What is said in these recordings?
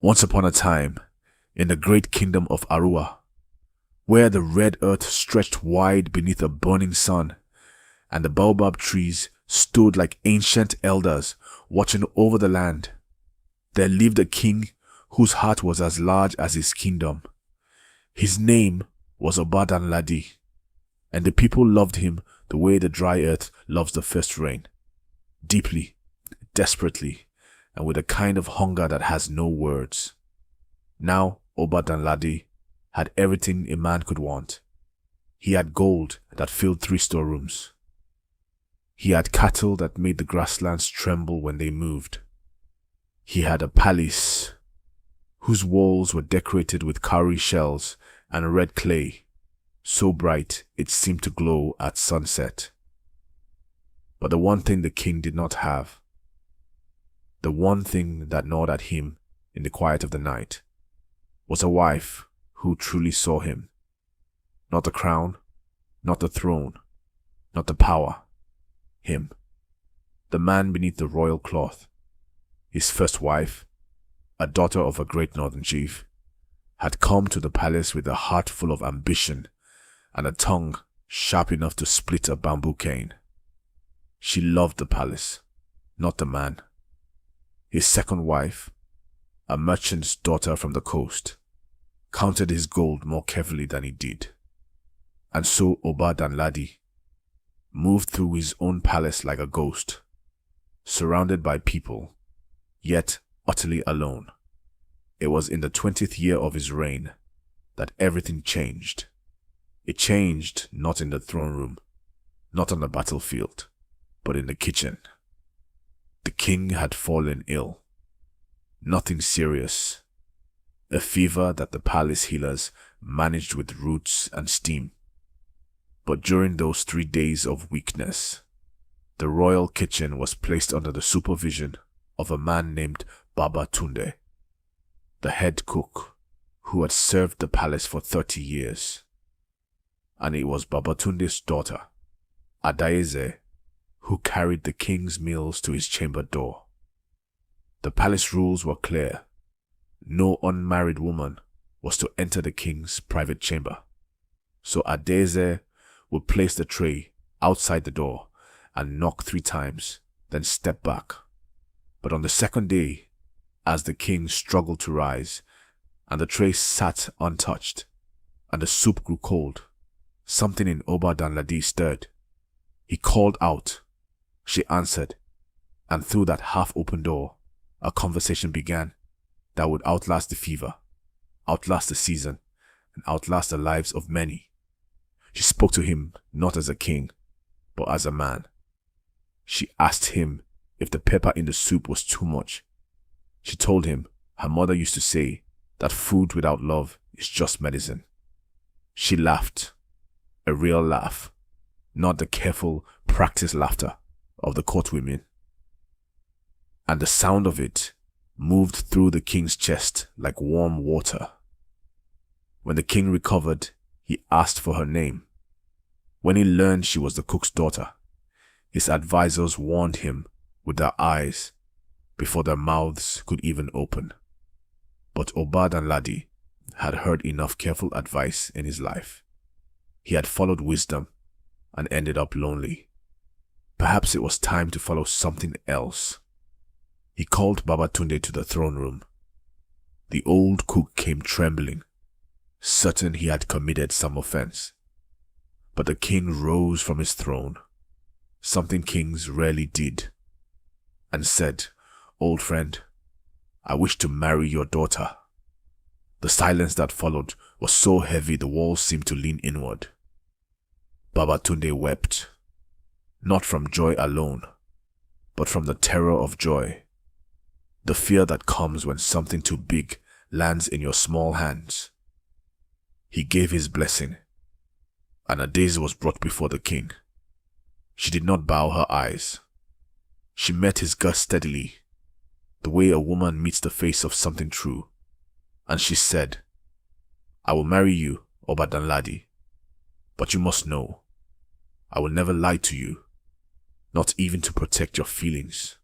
Once upon a time, in the great kingdom of Arua, where the red earth stretched wide beneath a burning sun, and the baobab trees stood like ancient elders watching over the land, there lived a king whose heart was as large as his kingdom. His name was Obadanladi, and the people loved him the way the dry earth loves the first rain, deeply, desperately, and with a kind of hunger that has no words. Now Obadanladi had everything a man could want. He had gold that filled 3 storerooms. He had cattle that made the grasslands tremble when they moved. He had a palace whose walls were decorated with cowrie shells and red clay, so bright it seemed to glow at sunset. But the one thing the king did not have, the one thing that gnawed at him in the quiet of the night, was a wife who truly saw him. Not the crown, not the throne, not the power. Him, the man beneath the royal cloth. His first wife, a daughter of a great northern chief, had come to the palace with a heart full of ambition and a tongue sharp enough to split a bamboo cane. She loved the palace, not the man. His second wife, a merchant's daughter from the coast, counted his gold more carefully than he did. And so Obadanladi moved through his own palace like a ghost, surrounded by people, yet utterly alone. It was in the 20th year of his reign that everything changed. It changed not in the throne room, not on the battlefield, but in the kitchen. The king had fallen ill. Nothing serious. A fever that the palace healers managed with roots and steam. But during those 3 days of weakness, the royal kitchen was placed under the supervision of a man named Baba Tunde, the head cook who had served the palace for 30 years. And it was Baba Tunde's daughter, Adaeze, who carried the king's meals to his chamber door. The palace rules were clear. No unmarried woman was to enter the king's private chamber. So Adaeze would place the tray outside the door and knock 3 times, then step back. But on the second day, as the king struggled to rise, and the tray sat untouched, and the soup grew cold, something in Obadanladi stirred. He called out. She answered, and through that half-open door, a conversation began that would outlast the fever, outlast the season, and outlast the lives of many. She spoke to him not as a king, but as a man. She asked him if the pepper in the soup was too much. She told him her mother used to say that food without love is just medicine. She laughed, a real laugh, not the careful, practiced laughter of the court women. And the sound of it moved through the king's chest like warm water. When the king recovered, he asked for her name. When he learned she was the cook's daughter, his advisors warned him with their eyes before their mouths could even open. But Obadanladi had heard enough careful advice in his life. He had followed wisdom and ended up lonely. Perhaps it was time to follow something else. He called Baba Tunde to the throne room. The old cook came trembling, certain he had committed some offense. But the king rose from his throne, something kings rarely did, and said, "Old friend, I wish to marry your daughter." The silence that followed was so heavy the walls seemed to lean inward. Baba Tunde wept, not from joy alone, but from the terror of joy, the fear that comes when something too big lands in your small hands. He gave his blessing, and Adaeze was brought before the king. She did not bow her eyes. She met his gaze steadily, the way a woman meets the face of something true, and she said, "I will marry you, Obadanladi, but you must know, I will never lie to you, not even to protect your feelings.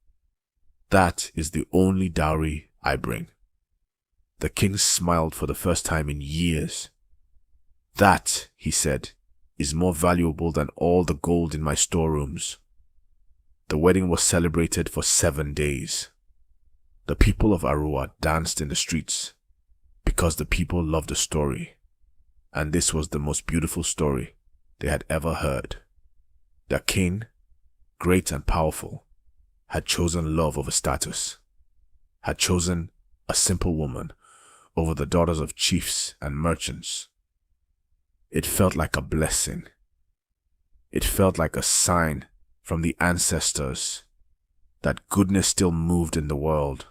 That is the only dowry I bring." The king smiled for the first time in years. "That," he said, "is more valuable than all the gold in my storerooms." The wedding was celebrated for 7 days. The people of Arua danced in the streets because the people loved the story, and this was the most beautiful story they had ever heard. Their king, great and powerful, had chosen love over status, had chosen a simple woman over the daughters of chiefs and merchants. It felt like a blessing. It felt like a sign from the ancestors that goodness still moved in the world,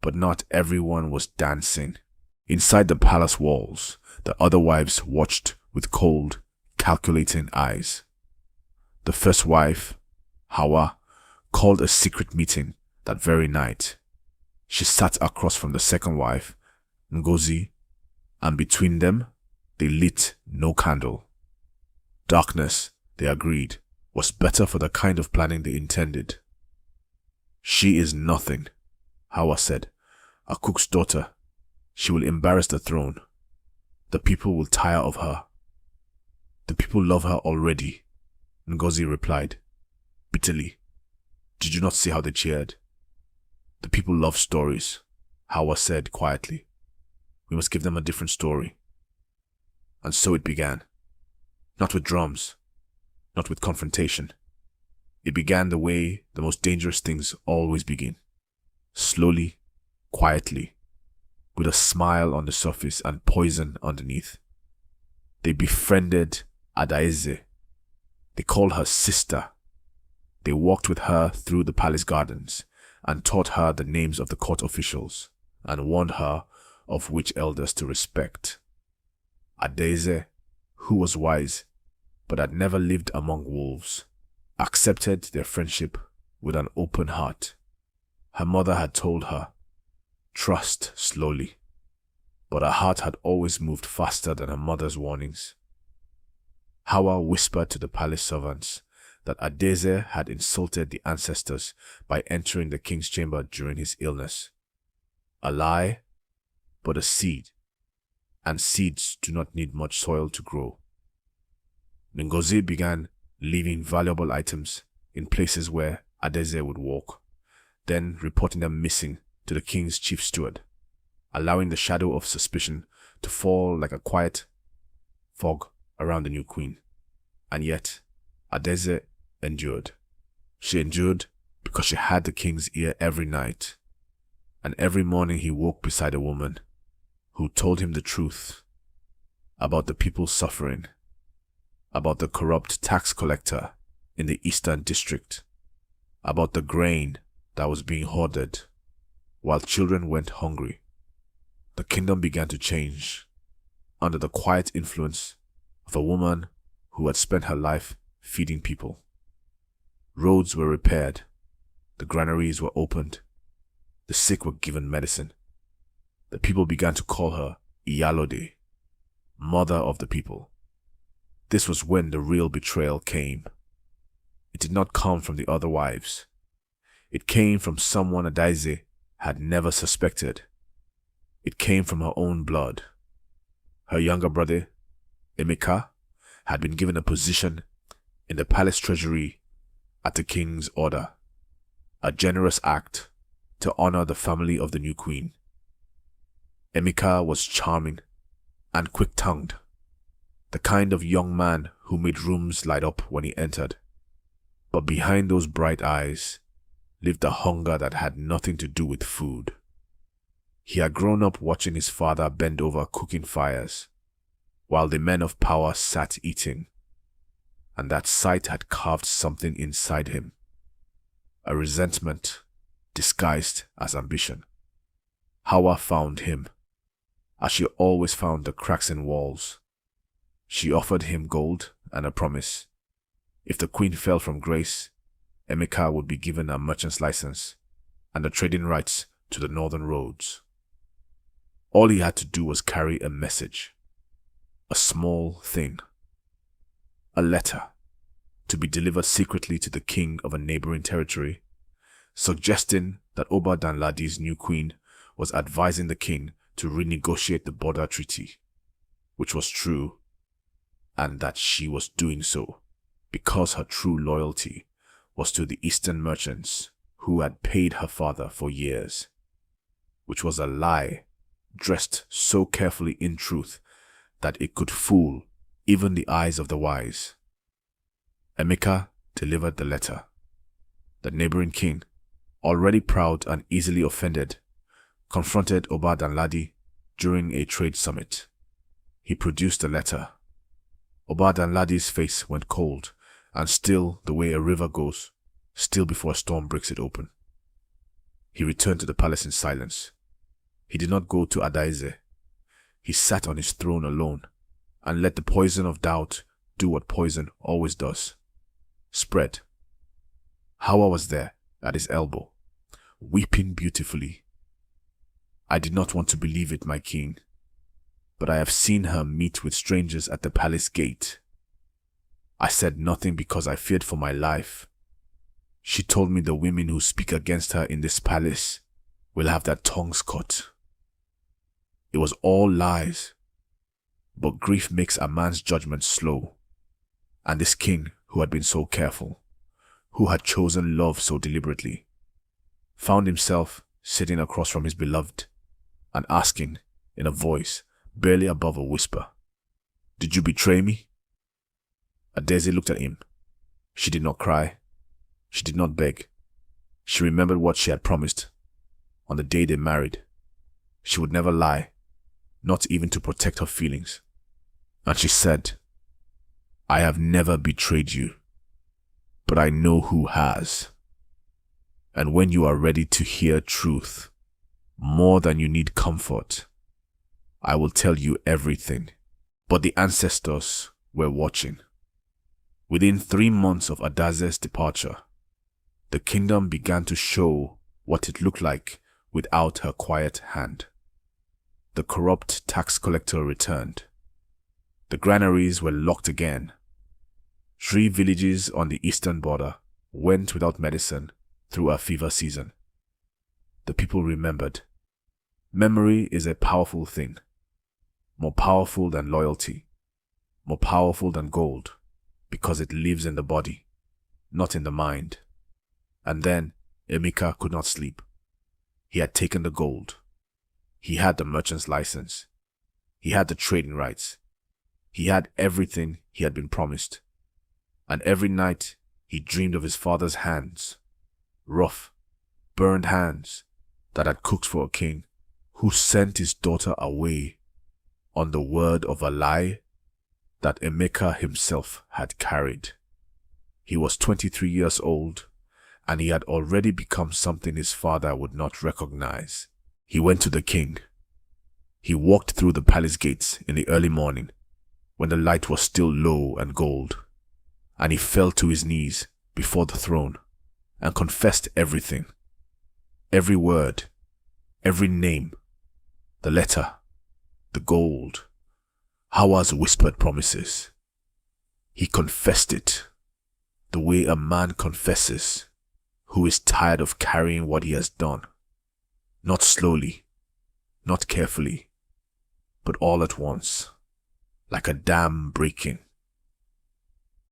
but not everyone was dancing. Inside the palace walls, the other wives watched with cold, calculating eyes. The first wife, Hawa, called a secret meeting that very night. She sat across from the second wife, Ngozi, and between them, they lit no candle. Darkness, they agreed, was better for the kind of planning they intended. "She is nothing," Hawa said. "A cook's daughter. She will embarrass the throne. The people will tire of her." "The people love her already," Ngozi replied, bitterly. "Did you not see how they cheered?" "The people love stories," Hawa said quietly. "We must give them a different story." And so it began. Not with drums, not with confrontation. It began the way the most dangerous things always begin. Slowly, quietly, with a smile on the surface and poison underneath. They befriended Adaeze. They called her sister. They walked with her through the palace gardens and taught her the names of the court officials and warned her of which elders to respect. Adaeze, who was wise but had never lived among wolves, accepted their friendship with an open heart. Her mother had told her, "Trust slowly," but her heart had always moved faster than her mother's warnings. Hawa whispered to the palace servants that Adaeze had insulted the ancestors by entering the king's chamber during his illness. A lie, but a seed, and seeds do not need much soil to grow. Ngozi began leaving valuable items in places where Adaeze would walk, then reporting them missing to the king's chief steward, allowing the shadow of suspicion to fall like a quiet fog around the new queen. And yet, Adaeze endured. She endured because she had the king's ear every night, and every morning he woke beside a woman who told him the truth about the people's suffering, about the corrupt tax collector in the Eastern District, about the grain that was being hoarded while children went hungry. The kingdom began to change under the quiet influence of a woman who had spent her life feeding people. Roads were repaired, the granaries were opened, the sick were given medicine. The people began to call her Iyalode, mother of the people. This was when the real betrayal came. It did not come from the other wives. It came from someone Adaeze had never suspected. It came from her own blood. Her younger brother, Emeka, had been given a position in the palace treasury at the king's order, a generous act to honor the family of the new queen. Emeka was charming and quick-tongued, the kind of young man who made rooms light up when he entered. But behind those bright eyes lived a hunger that had nothing to do with food. He had grown up watching his father bend over cooking fires, while the men of power sat eating, and that sight had carved something inside him, a resentment disguised as ambition. Hawa found him, as she always found the cracks in walls. She offered him gold and a promise. If the queen fell from grace, Emeka would be given a merchant's license and the trading rights to the northern roads. All he had to do was carry a message, a small thing, a letter, to be delivered secretly to the king of a neighboring territory, suggesting that Oba Danladi's new queen was advising the king to renegotiate the border treaty, which was true, and that she was doing so because her true loyalty was to the Eastern merchants who had paid her father for years, which was a lie dressed so carefully in truth that it could fool even the eyes of the wise. Emeka delivered the letter. The neighboring king, already proud and easily offended, confronted Oba Danladi during a trade summit. He produced the letter. Oba Danladi's face went cold, and still the way a river goes, still before a storm breaks it open. He returned to the palace in silence. He did not go to Adaize. He sat on his throne alone and let the poison of doubt do what poison always does. Spread. Hawa was there at his elbow, weeping beautifully. I did not want to believe it, my king, but I have seen her meet with strangers at the palace gate. I said nothing because I feared for my life. She told me the women who speak against her in this palace will have their tongues cut. It was all lies, but grief makes a man's judgment slow, and this king who had been so careful, who had chosen love so deliberately, found himself sitting across from his beloved and asking in a voice barely above a whisper, "Did you betray me?" Adeze looked at him. She did not cry. She did not beg. She remembered what she had promised on the day they married. She would never lie, not even to protect her feelings. And she said, "I have never betrayed you, but I know who has. And when you are ready to hear truth, more than you need comfort, I will tell you everything." But the ancestors were watching. Within 3 months of Adaze's departure, the kingdom began to show what it looked like without her quiet hand. The corrupt tax collector returned. The granaries were locked again. 3 villages on the eastern border went without medicine through a fever season. The people remembered. Memory is a powerful thing, more powerful than loyalty, more powerful than gold, because it lives in the body, not in the mind. And then Emeka could not sleep. He had taken the gold. He had the merchant's license. He had the trading rights. He had everything he had been promised. And every night he dreamed of his father's hands, rough, burned hands that had cooked for a king who sent his daughter away on the word of a lie that Emeka himself had carried. He was 23 years old, and he had already become something his father would not recognize. He went to the king. He walked through the palace gates in the early morning, when the light was still low and gold, and he fell to his knees before the throne and confessed everything. Every word, every name, the letter, the gold, Hawa's whispered promises. He confessed it the way a man confesses who is tired of carrying what he has done. Not slowly, not carefully, but all at once, like a dam breaking.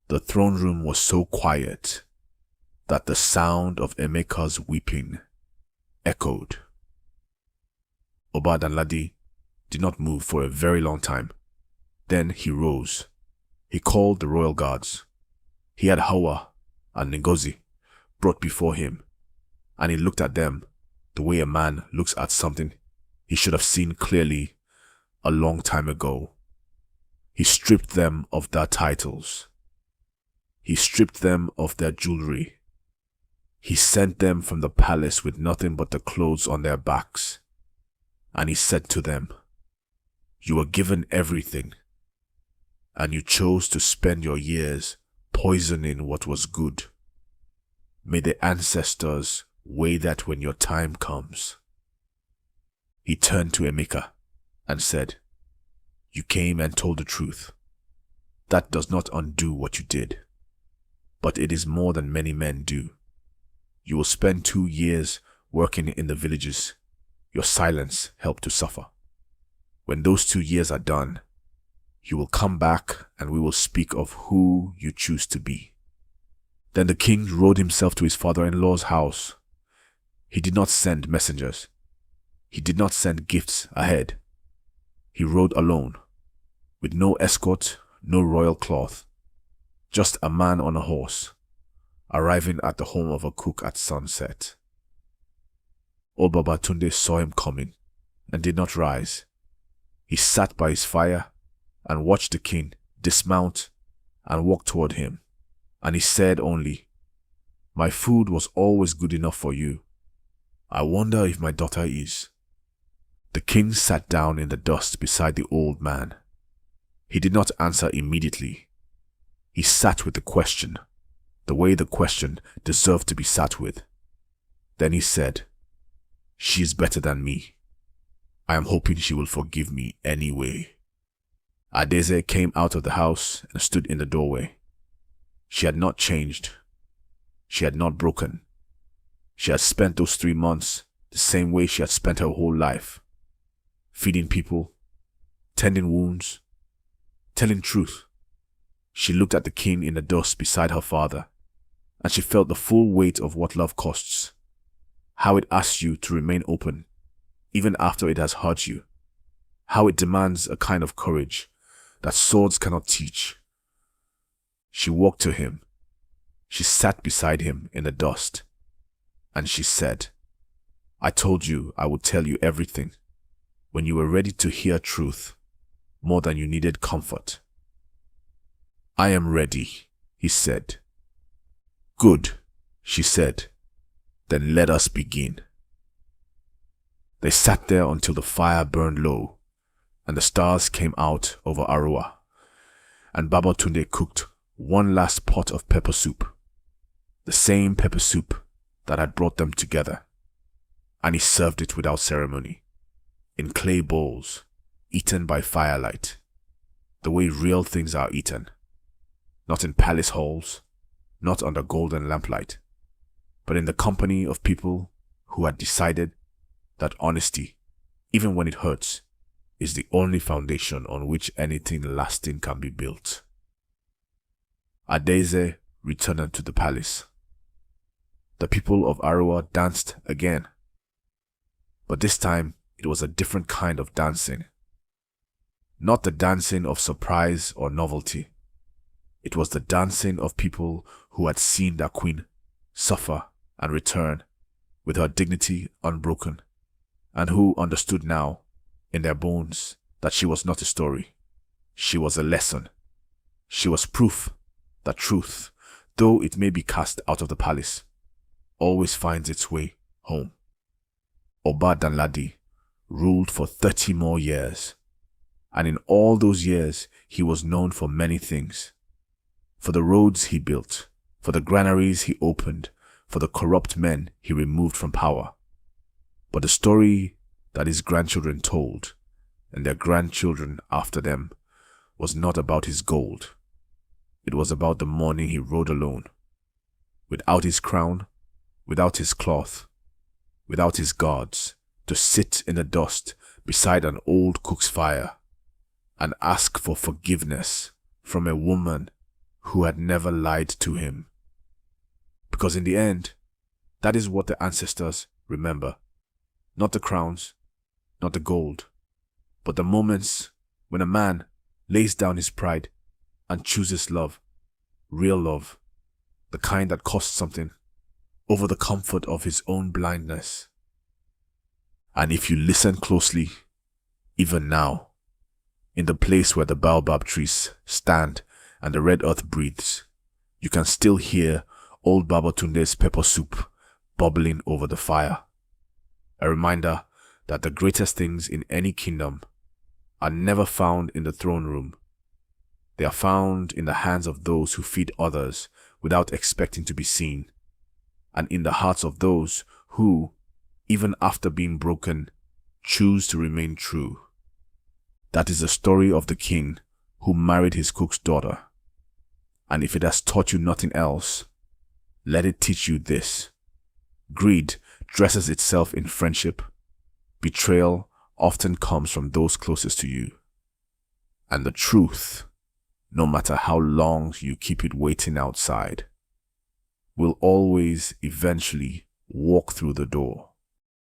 The throne room was so quiet that the sound of Emeka's weeping echoed. Oba Danladi did not move for a very long time. Then he rose. He called the royal guards. He had Hawa and Ngozi brought before him, and he looked at them the way a man looks at something he should have seen clearly a long time ago. He stripped them of their titles. He stripped them of their jewelry. He sent them from the palace with nothing but the clothes on their backs. And he said to them, "You were given everything, and you chose to spend your years poisoning what was good. May the ancestors weigh that when your time comes." He turned to Emeka and said, "You came and told the truth. That does not undo what you did, but it is more than many men do. You will spend 2 years working in the villages. Your silence helped to suffer. When those 2 years are done, you will come back and we will speak of who you choose to be." Then the king rode himself to his father-in-law's house. He did not send messengers. He did not send gifts ahead. He rode alone, with no escort, no royal cloth, just a man on a horse, arriving at the home of a cook at sunset. Old Babatunde saw him coming and did not rise. He sat by his fire and watched the king dismount and walk toward him, and he said only, "My food was always good enough for you. I wonder if my daughter is." The king sat down in the dust beside the old man. He did not answer immediately. He sat with the question, the way the question deserved to be sat with. Then he said, "She is better than me. I am hoping she will forgive me anyway." Adeze came out of the house and stood in the doorway. She had not changed. She had not broken. She had spent those 3 months the same way she had spent her whole life, feeding people, tending wounds, telling truth. She looked at the king in the dust beside her father, and she felt the full weight of what love costs, how it asks you to remain open, even after it has hurt you, how it demands a kind of courage that swords cannot teach. She walked to him. She sat beside him in the dust, and she said, "I told you I would tell you everything when you were ready to hear truth more than you needed comfort." "I am ready," he said. "Good," she said. "Then let us begin." They sat there until the fire burned low and the stars came out over Arua, and Babatunde cooked one last pot of pepper soup, the same pepper soup that had brought them together, and he served it without ceremony, in clay bowls, eaten by firelight, the way real things are eaten, not in palace halls, not under golden lamplight, but in the company of people who had decided that honesty, even when it hurts, is the only foundation on which anything lasting can be built. Adeze returned to the palace. The people of Arua danced again, but this time it was a different kind of dancing. Not the dancing of surprise or novelty. It was the dancing of people who had seen their queen suffer and return with her dignity unbroken, and who understood now, in their bones, that she was not a story. She was a lesson. She was proof that truth, though it may be cast out of the palace, always finds its way home. Oba Danladi ruled for 30 more years, and in all those years he was known for many things. For the roads he built, for the granaries he opened, for the corrupt men he removed from power. But the story that his grandchildren told, and their grandchildren after them, was not about his gold. It was about the morning he rode alone, without his crown, without his cloth, without his guards, to sit in the dust beside an old cook's fire and ask for forgiveness from a woman who had never lied to him. Because in the end, that is what the ancestors remember. Not the crowns, not the gold, but the moments when a man lays down his pride and chooses love, real love, the kind that costs something, over the comfort of his own blindness. And if you listen closely, even now, in the place where the baobab trees stand and the red earth breathes, you can still hear old Babatunde's pepper soup bubbling over the fire. A reminder that the greatest things in any kingdom are never found in the throne room. They are found in the hands of those who feed others without expecting to be seen, and in the hearts of those who, even after being broken, choose to remain true. That is the story of the king who married his cook's daughter. And if it has taught you nothing else, let it teach you this. Greed dresses itself in friendship. Betrayal often comes from those closest to you. And the truth, no matter how long you keep it waiting outside, will always eventually walk through the door.